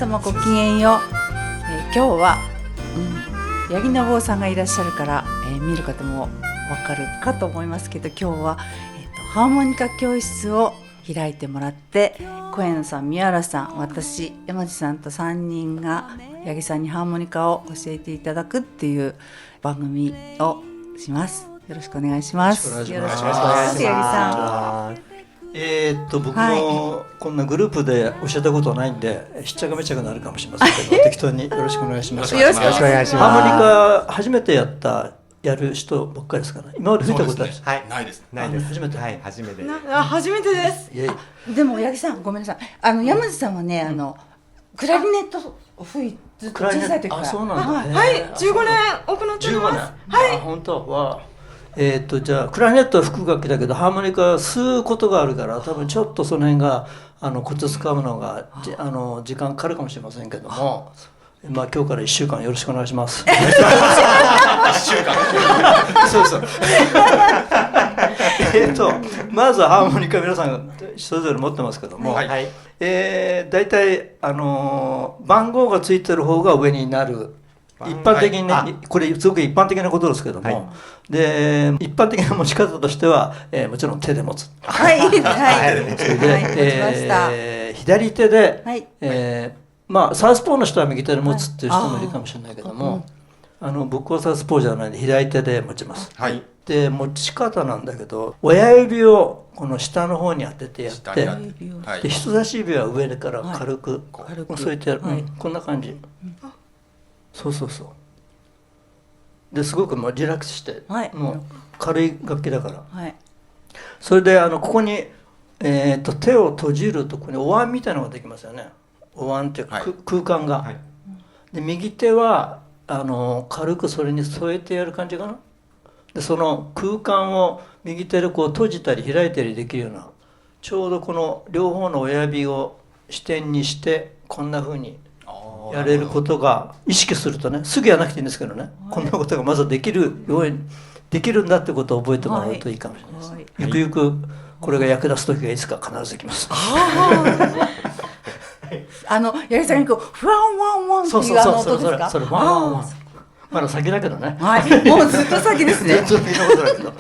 様ごきげんよう。今日は、八木の坊さんがいらっしゃるから、見る方もわかるかと思いますけど、今日は、ハーモニカ教室を開いてもらって、小柳さん、宮原さん、私、山地さんと3人が八木さんにハーモニカを教えていただくっていう番組をします。よろしくお願いします。よろしくお願いします。八木さん。僕もこんなグループで教えたことないんで、しっちゃかめちゃかなるかもしれませんけど、適当によろしくお願いします。よろしくお願いします。ハーモニカ初めてやる人ばっかりですかね。今まで吹いたことあるんですか？はい、ないです。初めて。はい、初めて。初めてです。でも八木さん、ごめんなさい。山地さんはね、クラリネットを吹いずっと小さい時から。あ、そうなんだ。はい、15年行っております。はい。本当は。じゃあクラリネットは吹く楽器だけどハーモニカは吸うことがあるから、多分ちょっとその辺がコツつかむのが時間かかるかもしれませんけども、まあ今日から1週間よろしくお願いします。1週間。そうそう。まずハーモニカ皆さんそれぞれ持ってますけども、だいたい番号がついてる方が上になる。一般的にね、これすごく一般的なことですけども、で一般的な持ち方としては、もちろん手で持つ。はいはい。それで、左手で、まあサウスポーの人は右手で持つっていう人もいるかもしれないけども、僕はサウスポーじゃないんで左手で持ちます。で持ち方なんだけど、親指をこの下の方に当ててやって、で人差し指は上から軽く添えてやる、こんな感じ。そうそうそう。ですごくもうリラックスして、もう軽い楽器だから。それでここに、手を閉じるとここにお椀みたいなのができますよね。お椀っていうか、空間が。で右手は軽くそれに添えてやる感じかな。でその空間を右手でこう閉じたり開いたりできるような、ちょうどこの両方の親指を支点にしてこんな風にやれることが意識するとね、すぐやらなくていいんですけどね、こんなことがまずできるようにできるんだってことを覚えてもらうといいかもしれないですね。ゆくゆくこれが役立つ時がいつか必ずできます。八木さんにこうフワンワンワンっていう音ですか？それワンワンワン。まだ先だけどね。もうずっと先ですね。ずっと先のことだけど。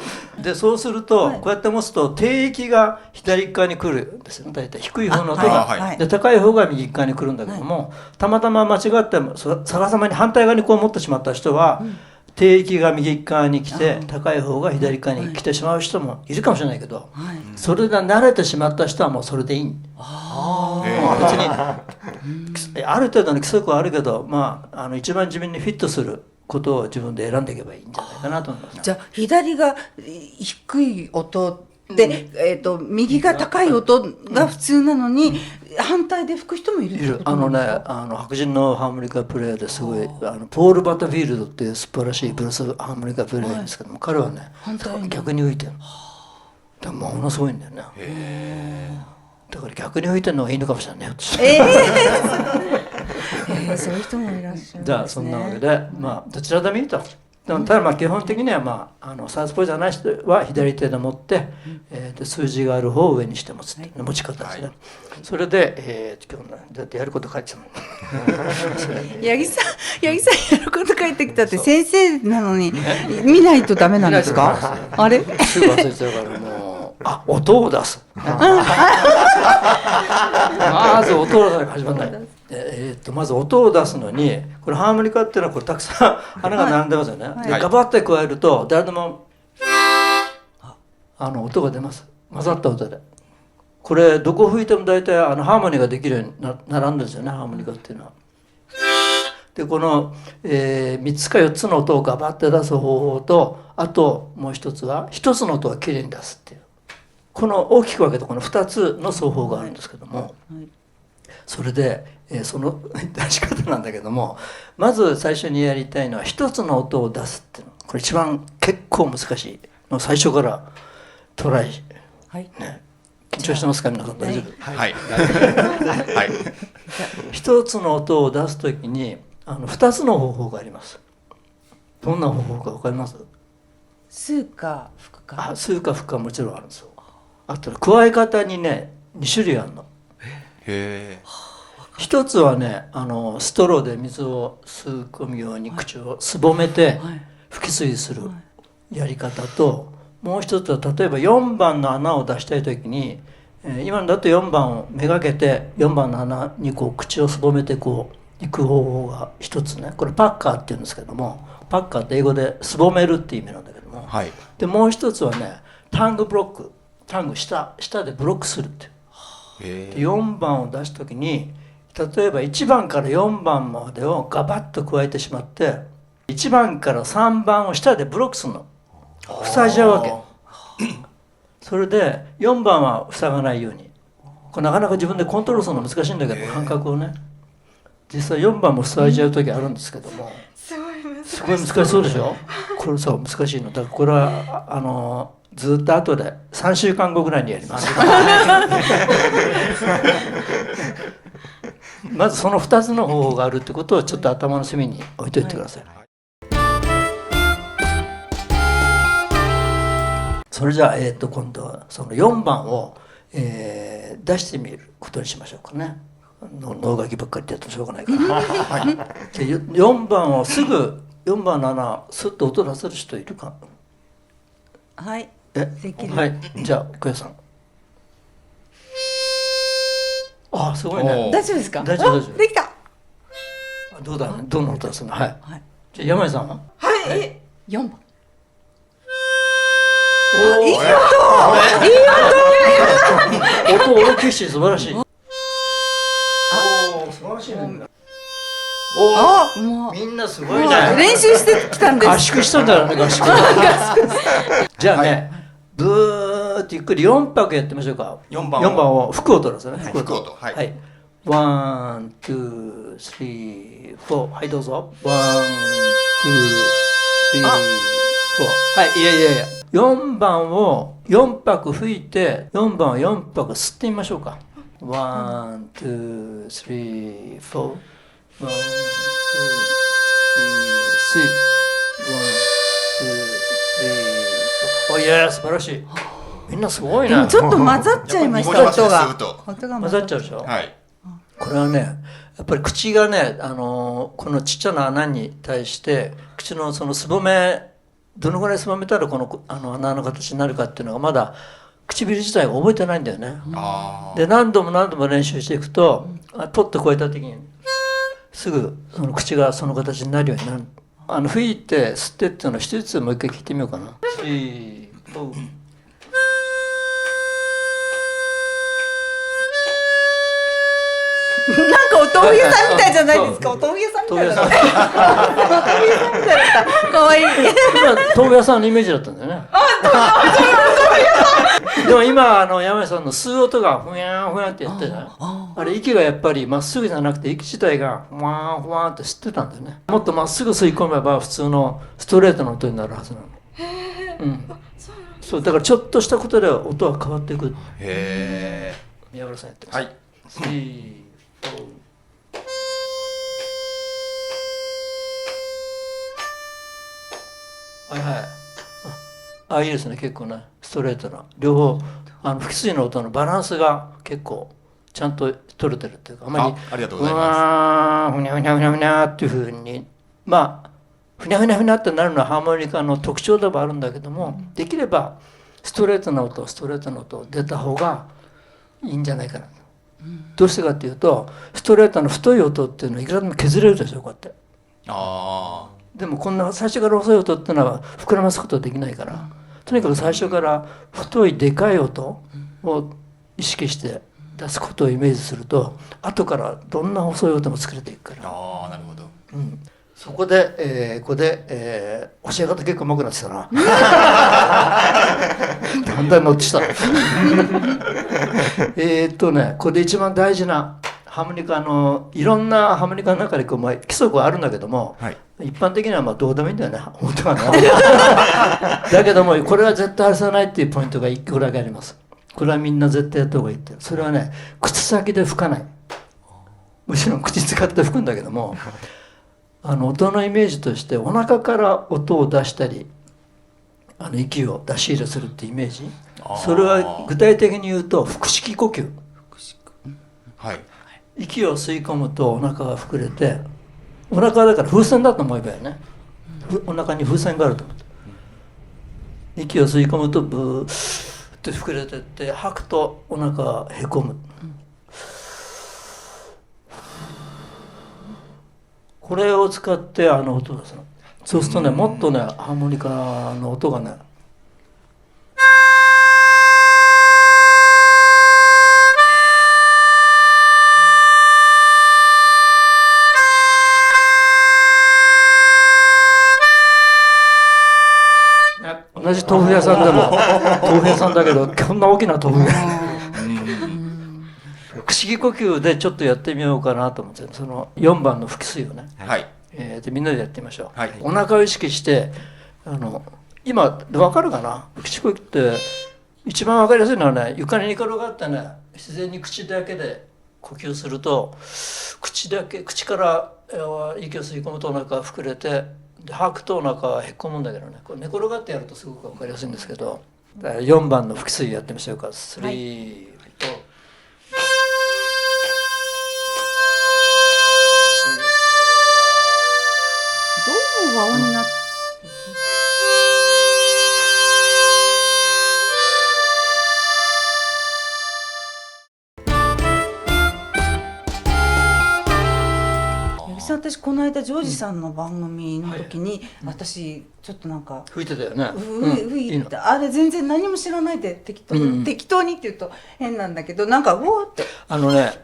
でそうすると、こうやって持つと低域が左側に来るんですよね。大体低い方の音が、で高い方が右側に来るんだけども、たまたま間違って逆さまに反対側にこう持ってしまった人は、低域が右側に来て高い方が左側に来てしまう人もいるかもしれないけど、それが慣れてしまった人はもうそれでいい。別にある程度の規則はあるけど、まあ一番自分にフィットすることを自分で選んでいけばいいんじゃないかなと思います。じゃあ左が低い音で、右が高い音が普通なのに、反対で吹く人もいるってことなんですか？白人のハーモニカプレイヤーですごい、ポール・バタフィールドっていう素晴らしいブルースハーモニカプレイヤーですけども、彼はね逆に吹いてる。でもものすごいんだよね。だから逆に吹いてるのがいいのかもしれないね。そういう人もいらっしゃるんですね。じゃあそんなわけで、まあどちらでもいいと。ただまあ基本的には、まあサウスポーじゃない人は左手で持って、で数字がある方を上にして持つっていう持ち方ですね。それで、今日だってやること書いてたの。八木さんやること書いてきたって先生なのに見ないとダメなんですか？あれ？すぐ忘れちゃうからもう。音を出す。まず音を出すから始まらない。まず音を出すのに、これハーモニカっていうのはこれたくさん穴が並んでますよね。でガバッて加えると誰でも音が出ます。混ざった音で。これどこ吹いても大体ハーモニーができるように並んでるんですよね、ハーモニカっていうのは。でこの、3つか4つの音をガバッて出す方法と、あともう一つは1つの音はきれいに出すっていう、この大きく分けてこの2つの奏法があるんですけども、それで、その出し方なんだけども、まず最初にやりたいのは1つの音を出すっていうの、これ一番結構難しいの、最初からトライ、ね、緊張してますか皆さん？大丈夫？1つの音を出すときに2つの方法があります。どんな方法か分かります？吸うか吹くか。吸うか吹くかもちろんあるんですよ。あと加え方にね2種類あるの。一つはねストローで水を吸い込むように口をすぼめて吹き吸いするやり方と、もう一つは例えば4番の穴を出したい時に、今だと4番をめがけて4番の穴にこう口をすぼめてこう行く方法が一つね、これパッカーっていうんですけども、パッカーって英語ですぼめるっていう意味なんだけども、はい、でもう一つはねタングブロック、タング下でブロックするっていう。で4番を出す時に例えば1番から4番までをガバッと加えてしまって1番から3番を下でブロックするの、塞いじゃうわけ。それで4番は塞がないように、これなかなか自分でコントロールするの難しいんだけど、感覚をね、実際4番も塞いじゃう時あるんですけども、すごい難しそうでしょ。これさ難しいのだから、これはずっと後で3週間後ぐらいにやりますまずその2つの方法があるってことをちょっと頭の隅に置いといてください。それじゃあ、今度はその4番を、出してみることにしましょうかね。脳書きばっかりってやってもしょうがないから、はい、じゃあ4番をすぐ4番の穴スッと音出せる人いるか。はい、できる。はい、じゃあ小屋さん。あ、すごいね。大丈夫ですか。大丈夫大丈夫。できた。どうだ、どんな音出すの。はい、はい、じゃあ山井さんは。はい、4番。いい音、いい音、音大きいし素晴らしい。おお、素晴らしいね。おお、もうみんなすごいね。練習してきたんです。合宿したんだよね、合宿。じゃあね、ブーってゆっくり4拍やってみましょうか。4番を吹く音ですね。吹く音。はい。ワン、ツー、スリー、フォー。はい、どうぞ。ワン、ツー、スリー、フォー。はい、いやいやいや。4番を4拍吹いて、4番を4拍吸ってみましょうか。ワン、ツー、スリー、フォー。ワン、ツー、スリー、スリー。ワン、ツー、スリー、フォー。お、いや、素晴らしい。みんなすごいな。ちょっと混ざっちゃいました、音が。混ざっちゃうでしょ。はい。これはね、やっぱり口がね、このちっちゃな穴に対して、口のそのすぼめ、どのぐらいすぼめたらこの穴の形になるかっていうのがまだ唇自体が覚えてないんだよね。で何度も何度も練習していくと、ポッと超えた時にすぐその口がその形になるようになる。吹いて吸ってっていうのを一つずつもう一回聞いてみようかな。なんかお豆腐屋さんみたいじゃないですか。お豆腐屋さんみたいだった。お豆腐屋さんみたいだった。可愛い。豆腐屋さんのイメージだったんだよね。でも今山井さんの吸う音がふやんふやんってやってた。あれ息がやっぱりまっすぐじゃなくて息自体がふわんふわんって吸ってたんだよね。もっとまっすぐ吸い込めば普通のストレートの音になるはずなの。うん。そうだからちょっとしたことで音は変わっていく。へえ。宮原さんやってます。はい。はいはい。いいですね、結構ね、ストレートな両方吹き吸いの音のバランスが結構ちゃんと取れてるっていうか、あまりありがとうございます。ふにゃふにゃふにゃふにゃっていうふうにまあふにゃふにゃふにゃってなるのはハーモニカの特徴ではあるんだけども、できればストレートな音出た方がいいんじゃないかな。どうしてかっていうと、ストレートの太い音っていうのはいくらでも削れるでしょ、こうやって。でもこんな最初から細い音っていうのは膨らますことはできないから、とにかく最初から太いでかい音を意識して出すことをイメージすると、後からどんな細い音も作れていくから。なるほど。そこで、ここで、教え方結構うまくなってたな。だんだん乗ってきた。これで一番大事なハーモニカいろんなハーモニカの中で規則はあるんだけども、はい、一般的にはどうでもいいんだよね、本当はね。だけどもこれは絶対外さないっていうポイントが1個だけあります。これはみんな絶対やった方がいいって。それはね、口先で吹かない。むしろ口使って吹くんだけども、音のイメージとしてお腹から音を出したり息を出し入れするってイメージ。それは具体的に言うと腹式呼吸。はい。息を吸い込むとお腹が膨れて、お腹だから風船だと思えばよね、お腹に風船があると思って、息を吸い込むとブーッと膨れてって、吐くとお腹がへこむ、これを使って音がそうするとね、もっとねハーモニカの音がね、同じ豆腐屋さんでも豆腐屋さんだけどこんな大きな豆腐が口木呼吸でちょっとやってみようかなと思って、その4番の吹き吸いをね、はいでみんなでやってみましょう、はい、お腹を意識して今分かるかな、口呼吸って一番分かりやすいのはね、床に寝転がってね、自然に口だけで呼吸すると、口から息を吸い込むとお腹が膨れて、で吐くとお腹がへっこむんだけどね、これ寝転がってやるとすごく分かりやすいんですけど、4番の吹き吸いやってみましょうか。3、はい、とどう和音になって私この間ジョージさんの番組の時に、私ちょっとなんか吹いてたよね、吹いて、あれ全然何も知らないで適当にって言うと変なんだけど、なんかうおーって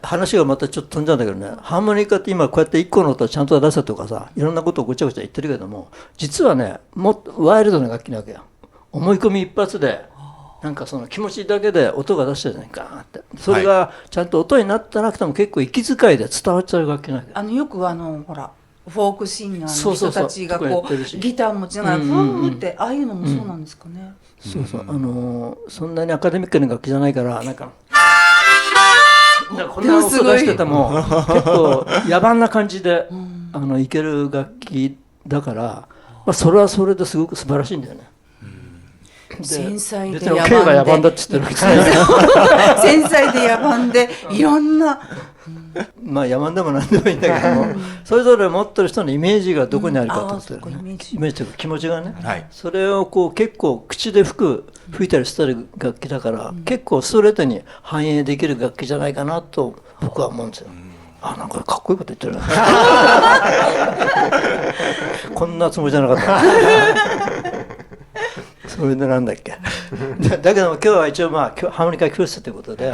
話がまたちょっと飛んじゃうんだけどね、ハーモニカって今こうやって1個の音をちゃんと出せとかさ、いろんなことをごちゃごちゃ言ってるけども、実はねもっとワイルドな楽器なわけよ。思い込み一発でなんかその気持ちだけで音が出してるじゃないかなって、それがちゃんと音になってなくても結構息遣いで伝わっちゃう楽器なんだけど、よくほらフォークシンガーの人たちがこうギター持ちながらフーってああいうのもそうなんですかね。そうそう、そんなにアカデミックな楽器じゃないから、なんかこんな音出してても結構野蛮な感じでいける楽器だから、それはそれですごく素晴らしいんだよね。繊細で野蛮だって言ってるわけ繊細で野蛮でいろんなまあ野蛮でも何でもいいんだけども、それぞれ持ってる人のイメージがどこにあるかと思ってるね、イメージというか気持ちがね、それをこう結構口で吹いたりしてる楽器だから、結構ストレートに反映できる楽器じゃないかなと僕は思うんですよ。なんかかっこいいこと言ってるなこんなつもりじゃなかったそれでなんだっけだけども今日は一応ハーモニカ教室ということで、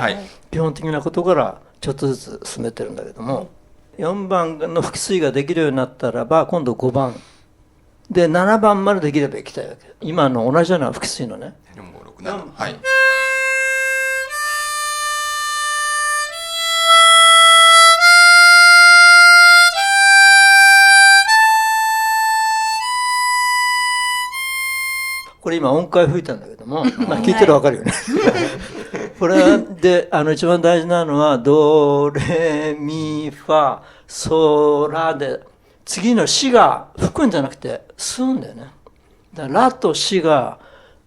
基本的なことからちょっとずつ進めてるんだけども、4番の吹き吸いができるようになったらば今度5番で7番までできればいきたいわけ。今の同じような吹き吸いのね、4、5、6、7、はい、これ今音階吹いたんだけども、聞いてるわかるよねこれで一番大事なのはドレミファソラで、次のシが吹くんじゃなくて吸うんだよね。だからラとシが、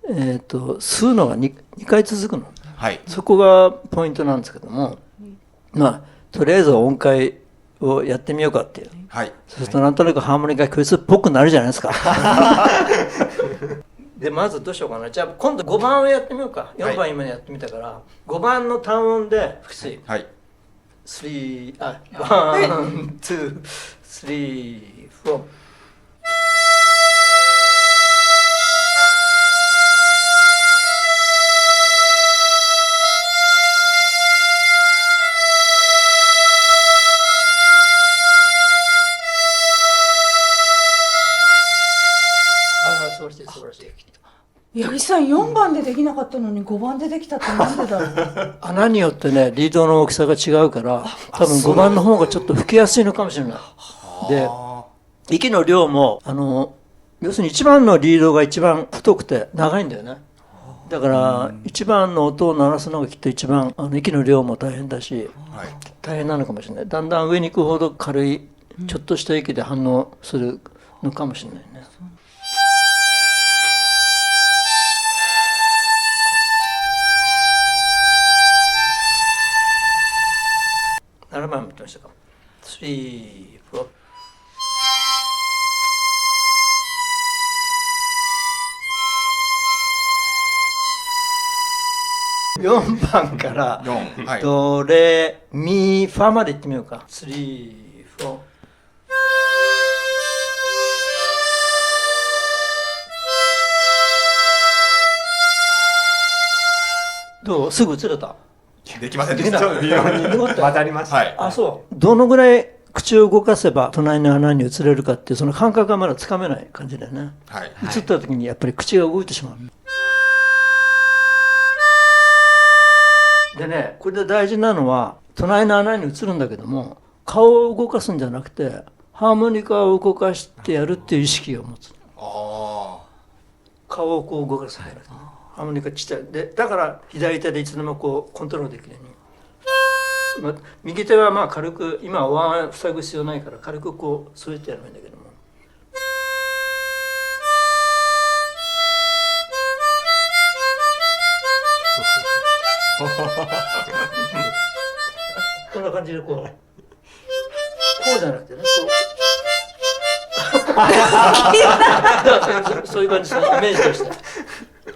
吸うのが 2回続くの、そこがポイントなんですけども、とりあえず音階をやってみようかっていう、そうするとなんとなくハーモニカ教室っぽくなるじゃないですかでまずどうしようかな。じゃあ今度5番をやってみようか。4番今やってみたから、5番の単音で吹き吸い、3、1、2、3、4。八木さん4番でできなかったのに5番でできたってなんでだろう穴によってねリードの大きさが違うから、多分5番の方がちょっと吹きやすいのかもしれない。で息の量も要するに1番のリードが一番太くて長いんだよね。だから1番の音を鳴らすのがきっと一番息の量も大変だし、大変なのかもしれない。だんだん上に行くほど軽いちょっとした息で反応するのかもしれないね。7番見てみまましたか。3、4。4番から4、はい、ドレミファまでいってみようか。3、4。どう？すぐ映れた？できませんでした。微妙に混ざりました。はい。あ、そう。どのぐらい口を動かせば隣の穴に移れるかっていうその感覚がまだつかめない感じだよね。はい。映った時にやっぱり口が動いてしまう。でね、これで大事なのは隣の穴に移るんだけども、顔を動かすんじゃなくてハーモニカを動かしてやるっていう意識を持つ。ああ。顔をこう動かす、はい、ハーモニカちっちゃいで、だから左手でいつでもこうコントロールできるように、右手はまあ軽く、今はお椀塞ぐ必要ないから軽くこう添えてやればいいんだけども、こんな感じでこうじゃなくてね、そういう感じです、イメージとして。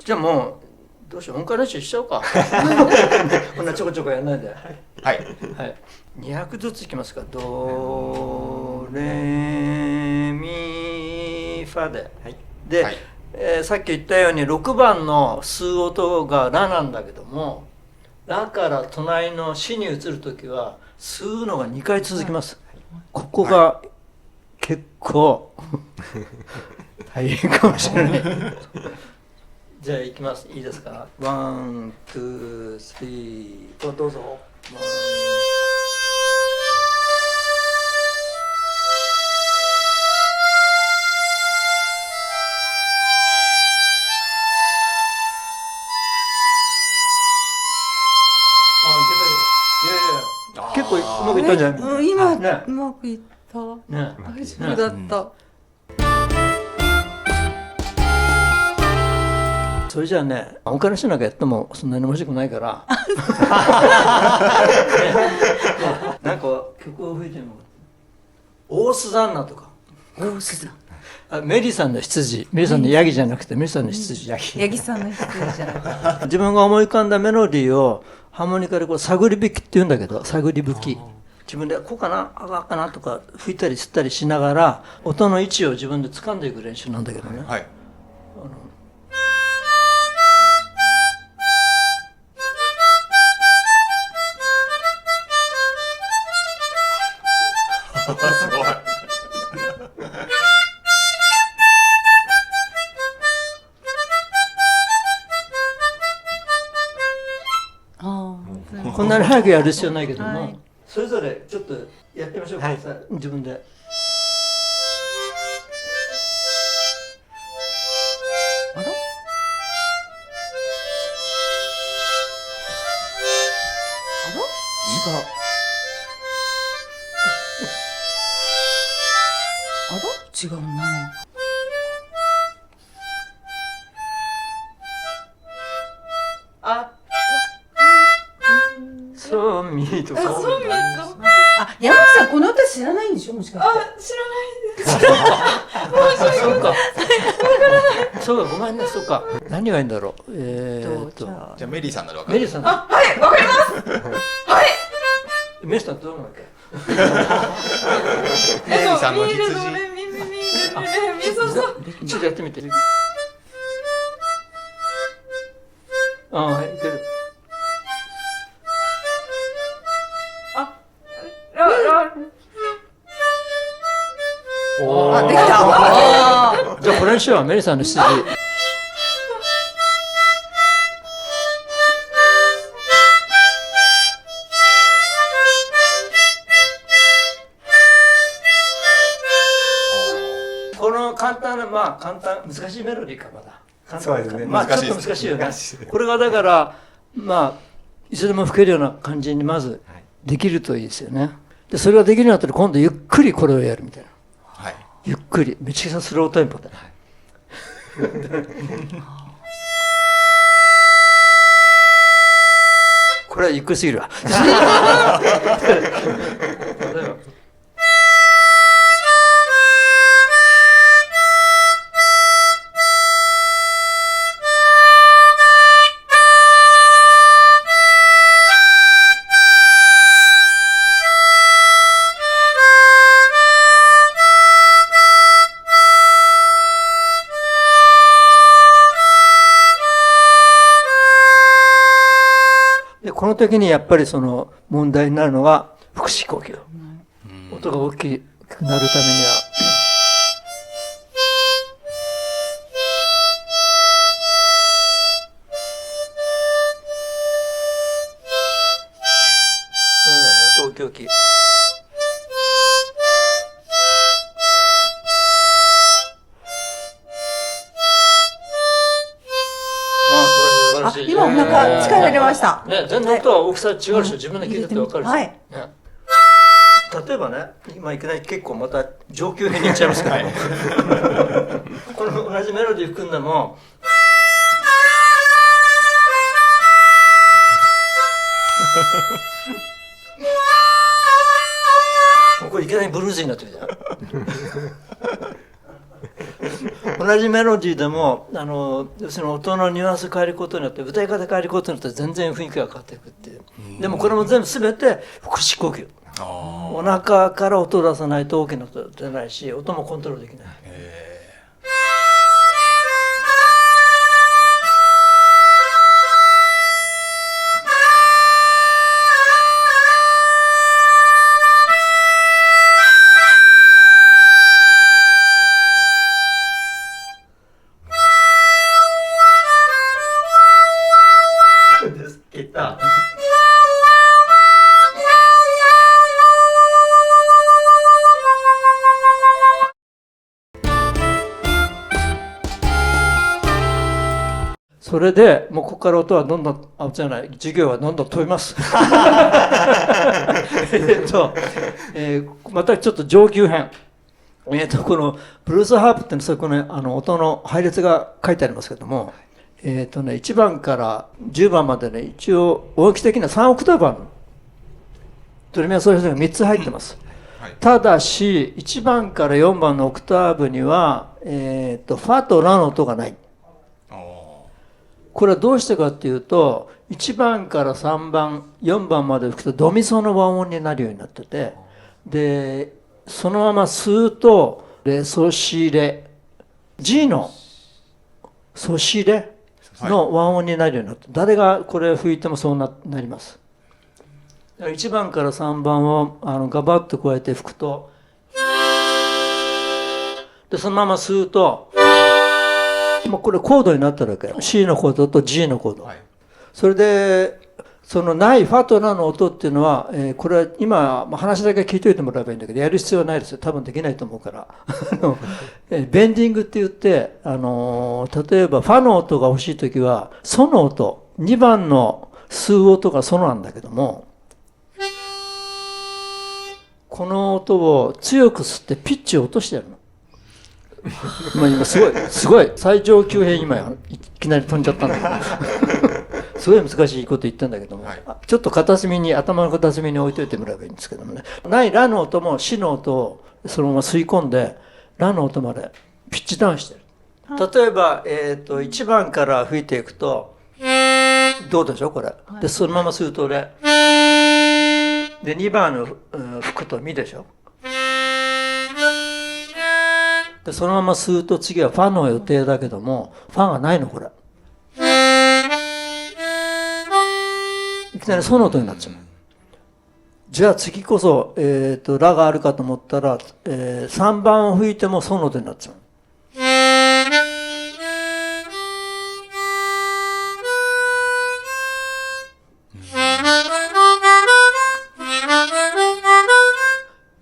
じゃあもうどうしよう、音階練習しちゃおうか。こんなちょこちょこやんないで。はい、はい、200ずついきますか。ドレミファで、はい、で、はい、さっき言ったように6番の吸う音がラなんだけども、ラから隣のシに移るときは吸うのが2回続きます。ここが結構大変かもしれない。じゃあいきます。いいですか。ワン、ツー、スリー、どうぞ。結構うまくいったんじゃない？今、ね、うまくいった。ね、大丈夫だった。それじゃあね、他の人なんかやってもそんなに面白くないからなんか曲を吹いてみよう。オースダンナとか。オースダンナ。メリさんの羊。メリさんのヤギじゃなくてメリさんの羊。ヤギさんの羊じゃなくて。自分が思い浮かんだメロディーをハーモニカでこう探り吹きって言うんだけど、探り吹き。自分でこうかな、あがかなとか吹いたり吸ったりしながら音の位置を自分で掴んでいく練習なんだけどね。はい。すごい。こんなに早くやる必要ないけども、はい、それぞれちょっとやってみましょうか、はい、自分で。あら？違う。あら？違うな。そうミーとか。そうミーと。あ、山口さんこの歌知らないんでしょ、もしかして。知らないです。そうか。そうか、ごめんね、そうか。何がいいんだろう。じゃあメリーさんならわかる。メリーさん。はい、わかります。はい。メリーさんどうなんだっけ。メリーさんの羊。ちょっとやってみて。はい、いける。あ、できた。じゃあこれにしよう。メリーさんの羊。この簡単な、まあ簡単、難しいメロディーかまだ。そうですね。まあちょっと難しいよね。これがだからまあいつでも吹けるような感じにまずできるといいですよね。でそれができるようになったら今度ゆっくりこれをやるみたいな。はい。ゆっくり、めちゃくちゃスローテンポで。これはゆっくりすぎるわ。の時にやっぱりその問題になるのが腹式呼吸。音が大きくなるためには、音大きい。今お腹力入れました。ね、全然音は大きさ違うでしょ。自分で聞いてて分かるでしょ。はい。例えばね、今いきなり結構また上級編にいっちゃいますから、この同じメロディー含んでも、これいきなりブルースになってるじゃん。同じメロディーでも要するに音のニュアンス変えることによって歌い方変えることによって全然雰囲気が変わっていくっていう。でもこれも全部全て腹式呼吸。お腹から音を出さないと大きな音出ないし、音もコントロールできない。それでもうここから音はどんどん授業はどんどん飛びます。またちょっと上級編。このブルースハープってそこね音の配列が書いてありますけども、1番から10番までね一応大きさ的な3オクターブあるの。ドレミファソラシドが3つ入ってます。ただし1番から4番のオクターブにはファとラの音がない。これはどうしてかっていうと、1番から3番、4番まで吹くとドミソの和音になるようになってて、で、そのまま吸うと、レ、ソ、シ、レ、G のソ、シ、レの和音になるようになって、誰がこれ吹いてもそうなります。1番から3番をガバッと加えて吹くと、で、そのまま吸うと、これコードになったわけ。C のコードと G のコード。それで、そのないファとラの音っていうのは、これは今、話だけ聞いといてもらえばいいんだけど、やる必要はないですよ。多分できないと思うから。ベンディングって言って、例えばファの音が欲しいときは、ソの音、2番の吸う音がソなんだけども、この音を強く吸ってピッチを落としてやるの。今すごい最上級編今いきなり飛んじゃったんだけどすごい難しいこと言ったんだけども、ちょっと頭の片隅に置いといてもらえばいいんですけどもね、ないラの音もシの音をそのまま吸い込んでラの音までピッチダウンしてる。例えば、1番から吹いていくとどうでしょうこれ、でそのまま吸うとレで2番の吹くとミでしょ。でそのまま吸うと次はファの予定だけどもファがないのこれ。いきなりソの音になっちゃう。じゃあ次こそ、ラがあるかと思ったら、3番を吹いてもソの音になっちゃう。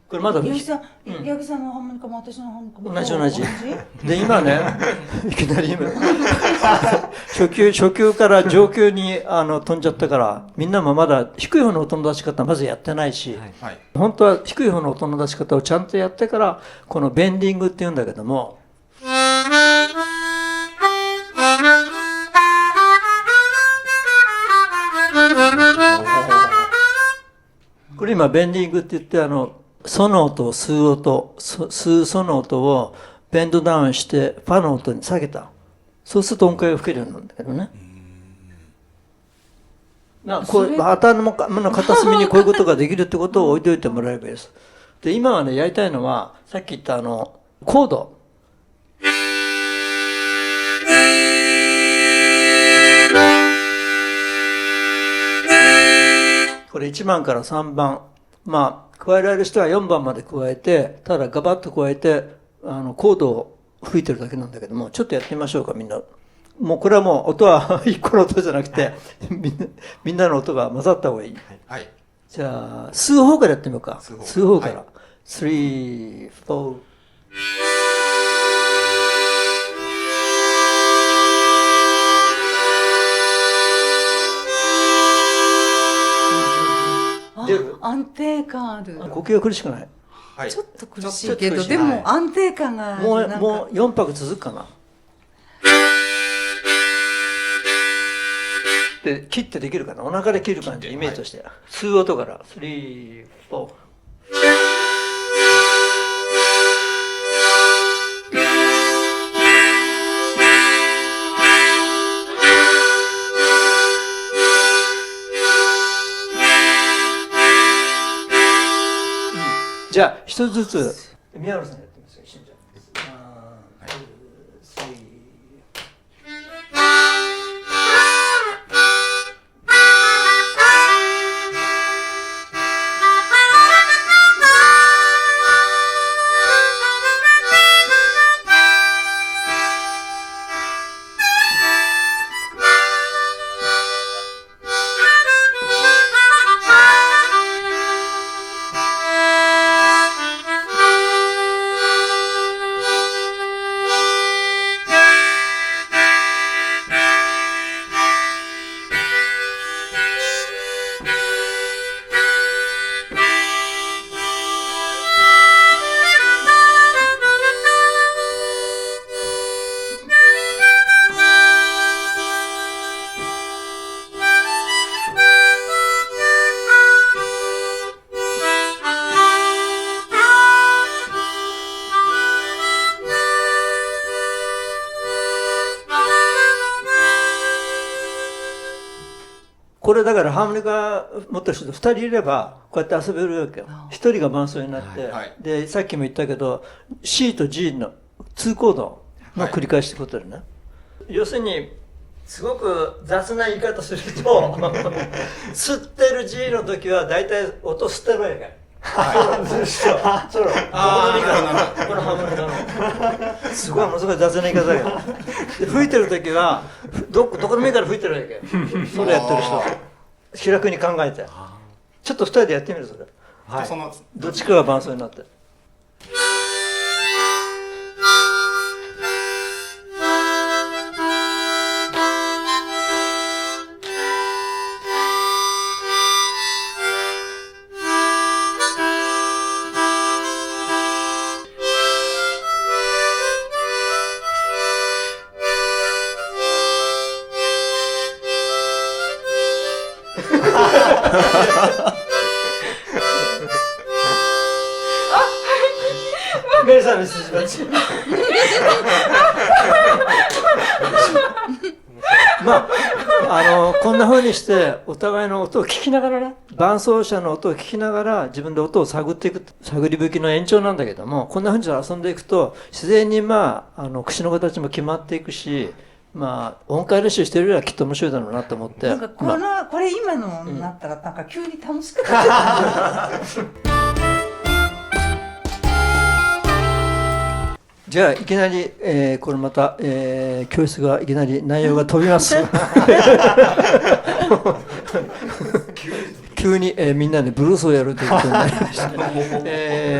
これまだ八木さんのハーモニカも私のハーモニカも同じで今ねいきなり今初級から上級に飛んじゃったから、みんなもまだ低い方の音の出し方まずやってないし、はい、本当は低い方の音の出し方をちゃんとやってからこのベンディングっていうんだけども、これ今ベンディングって言ってソの音を吸う音、吸うソの音をベンドダウンしてファの音に下げた。そうすると音階が吹けるようになるんだけどね。こう頭の片隅にこういうことができるってことを置いておいてもらえばいいです。で今はねやりたいのはさっき言ったコード。これ1番から3番。まあ、加えられる人は4番まで加えて、ただガバッと加えて、コードを吹いてるだけなんだけども、ちょっとやってみましょうか、みんな。もうこれはもう音は1個の音じゃなくて、みんなの音が混ざった方がいい。はい。じゃあ、数法からやってみようか。数法から。はい、3、4。出る？安定感ある。呼吸が苦しくない？はい。ちょっと苦しいけど、でも安定感がある。もう4拍続くかな。で、切ってできるかな。お腹で切る感じ、イメージとして。数音から。3、4。じゃあ、一つずつ、宮原さんやってみますよ、一緒にじゃあ。これだからハーモニカ持ってる人2人いればこうやって遊べるわけよ。1人が伴奏になって、はい、でさっきも言ったけど C と G の2コードの繰り返しってことだよね、はい、要するにすごく雑な言い方すると吸ってる G の時は大体音吸ってるわけ。はい、そうこのハーモニカのすごい難しい雑な言い方だけど吹いてる時はどこでもいいから吹いてるわけ。それやってる人気楽に考えてちょっと2人でやってみるそれ、はい、どっちかが伴奏になってメリーさんの筋鉢まあこんな風にしてお互いの音を聞きながらね伴奏者の音を聞きながら自分で音を探っていく探り吹きの延長なんだけどもこんな風に遊んでいくと自然に口の形も決まっていくし音階練習してるよりはきっと面白いだろうなと思ってなんかこれ今のになったらなんか急に楽しくなっちゃったじゃあいきなり、これまた、教室がいきなり内容が飛びます急に、みんなでブルースをやるということになりました、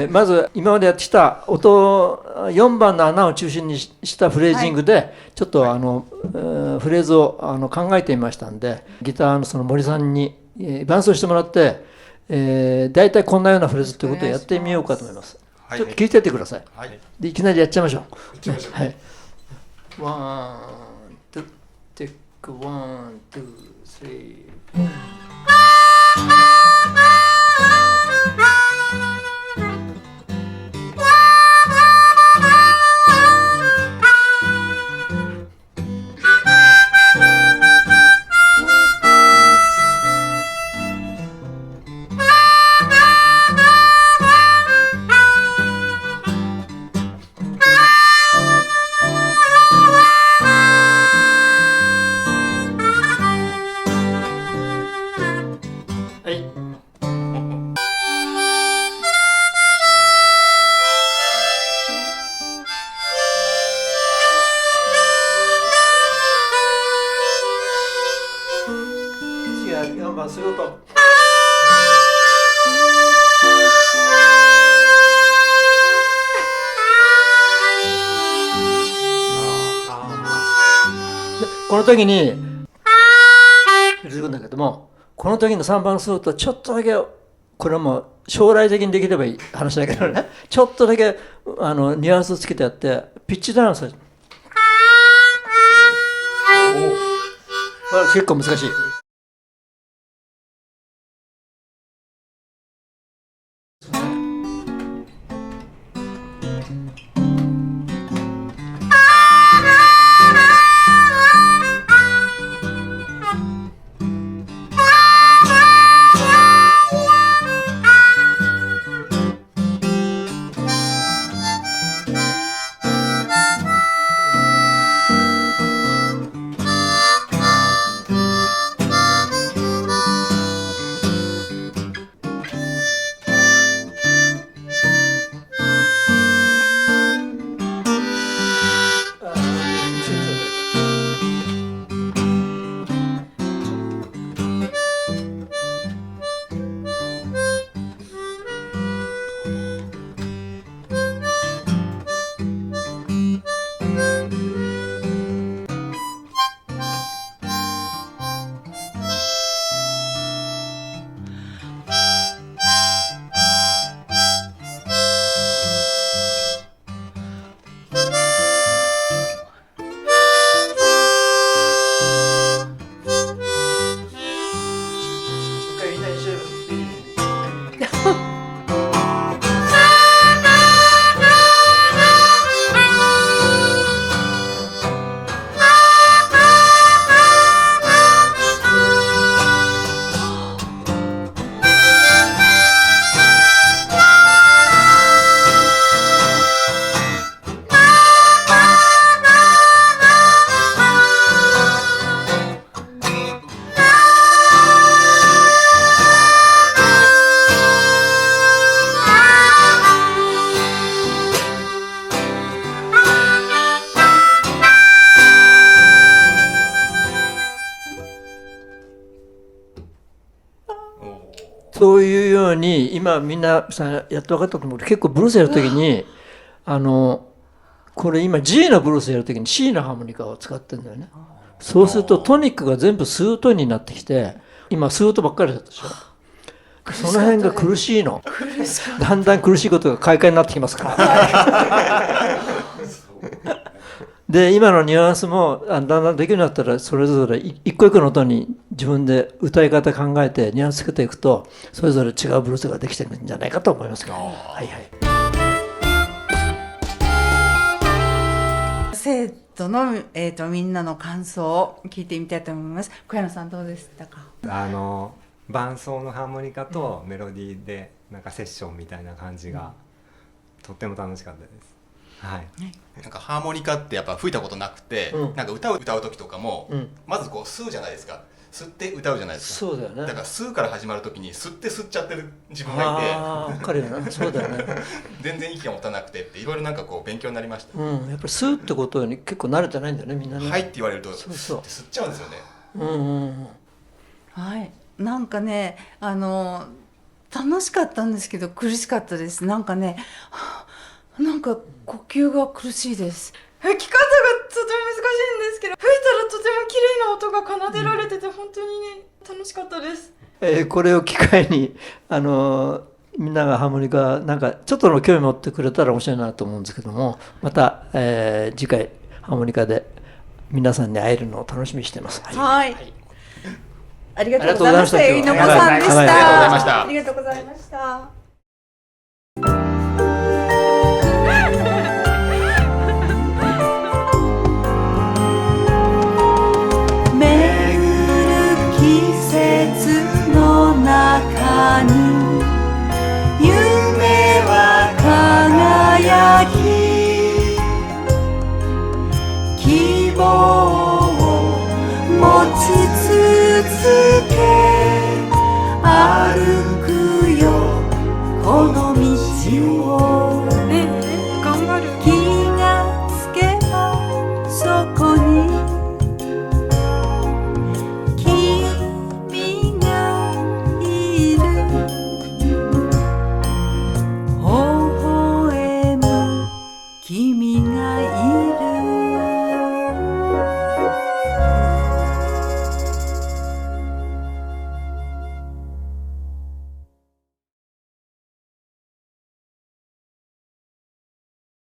まず今までやってきた音4番の穴を中心にしたフレージングで、はい、ちょっとフレーズを考えてみましたんでギターのその森さんに、伴奏してもらって、大体こんなようなフレーズということをやってみようかと思います。ちょっと聞いてってください。はい、でいきなりやっちゃいましょう。はい。ワン、ツー、テック、ワン、ツー、スリー。はい、の時に続くんだけども、この時の3番するとちょっとだけ、これはもう将来的にできればいい話だけどね、ちょっとだけニュアンスつけてやってピッチダウンする。結構難しい。そういうように今みんなさやって分かったと思うけど、結構ブルースやるときにこれ今 G のブルースやるときに C のハーモニカを使ってるんだよね。そうするとトニックが全部スートになってきて、今スートばっかりだったでしょ。その辺が苦しいの。だんだん苦しいことが快感になってきますからで今のニュアンスもだんだんできるようになったら、それぞれ一個一個の音に自分で歌い方考えてニュアンスつけていくと、それぞれ違うブルースができてるんじゃないかと思いますけど、はいはい。生徒の、みんなの感想を聞いてみたいと思います。小柳さんどうでしたか？伴奏のハーモニカとメロディーでなんかセッションみたいな感じがとっても楽しかったです。はい。なんかハーモニカってやっぱ吹いたことなくて、なんか歌を歌う時とかも、まずこう吸うじゃないですか。吸って歌うじゃないですか。そうだよね。だから吸うから始まる時に吸って吸っちゃってる自分がいて、分かるよね。そうだよね。全然息が持たなくてっていろいろなんかこう勉強になりました。やっぱり吸うってことに結構慣れてないんだよね、みんなね。はいって言われるとそう吸っちゃうんですよね。はい。なんかね楽しかったんですけど苦しかったです。なんかね、なんか呼吸が苦しいです。吹き方がとても難しいんですけど、吹いたらとても綺麗な音が奏でられてて、本当にね楽しかったです。これを機会にみんながハーモニカなんかちょっとの興味持ってくれたら面白いなと思うんですけども、また、次回ハーモニカで皆さんに会えるのを楽しみにしています。はい。ありがとうございました。ゆいのこさんでした。ありがとうございました。ありがとうございました。